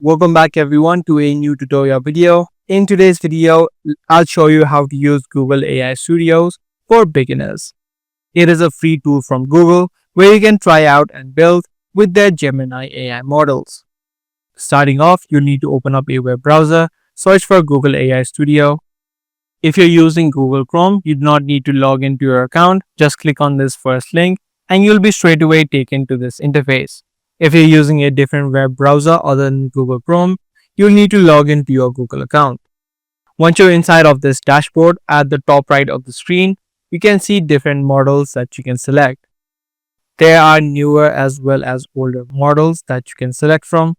Welcome back everyone to a new tutorial video. In today's video, I'll show you how to use Google AI Studios for beginners. It is a free tool from Google where you can try out and build with their Gemini AI models. Starting off, you'll need to open up a web browser, search for Google AI Studio. If you're using Google Chrome, you do not need to log into your account. Just click on this first link and you'll be straight away taken to this interface. If you're using a different web browser other than Google Chrome, you'll need to log into your Google account. Once you're inside of this dashboard, at the top right of the screen, you can see different models that you can select. There are newer as well as older models that you can select from.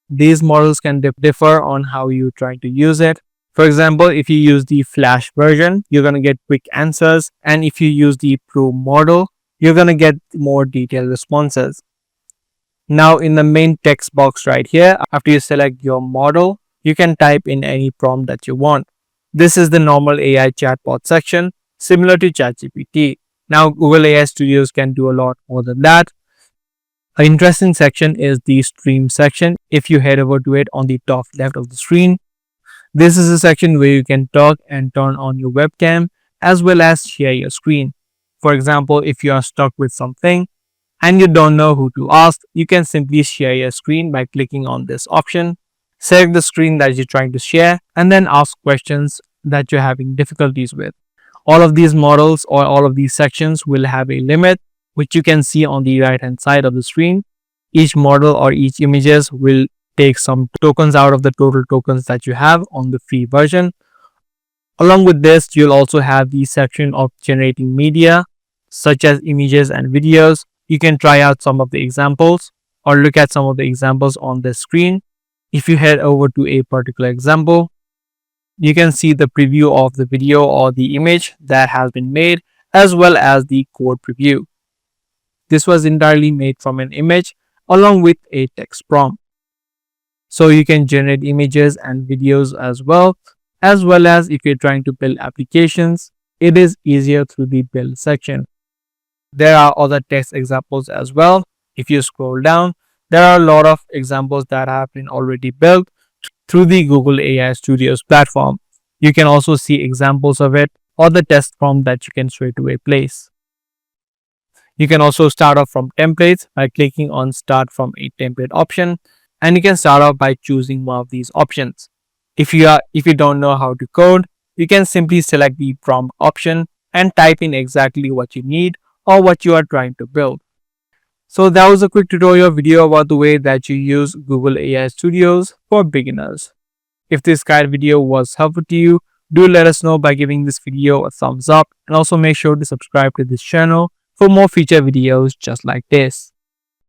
These models can differ on how you're trying to use it. For example, if you use the Flash version, you're going to get quick answers. And if you use the Pro model, you're going to get more detailed responses. Now in the main text box right here, after you select your model, you can type in any prompt that you want. This is the normal AI chatbot section, similar to ChatGPT. Now Google AI Studios can do a lot more than that. An interesting section is the stream section. If you head over to it on the top left of the screen, this is a section where you can talk and turn on your webcam as well as share your screen. For example, if you are stuck with something and you don't know who to ask, you can simply share your screen by clicking on this option. Select the screen that you're trying to share and then ask questions that you're having difficulties with. All of these models or all of these sections will have a limit, which you can see on the right hand side of the screen. Each model or each images will take some tokens out of the total tokens that you have on the free version. Along with this, you'll also have the section of generating media, such as images and videos. You can try out some of the examples or look at some of the examples on the screen. If you head over to a particular example, you can see the preview of the video or the image that has been made as well as the code preview. This was entirely made from an image along with a text prompt. So you can generate images and videos as well as if you're trying to build applications, it is easier through the build section. There are other text examples as well. If you scroll down, there are a lot of examples that have been already built through the Google AI Studios platform. You can also see examples of it or the test prompt that you can straight away place. You can also start off from templates by clicking on start from a template option, and you can start off by choosing one of these options. If you don't know how to code, you can simply select the prompt option and type in exactly what you need or what you are trying to build. So that was a quick tutorial video about the way that you use Google AI Studios for beginners. If this guide video was helpful to you, do let us know by giving this video a thumbs up, and also make sure to subscribe to this channel for more future videos just like this.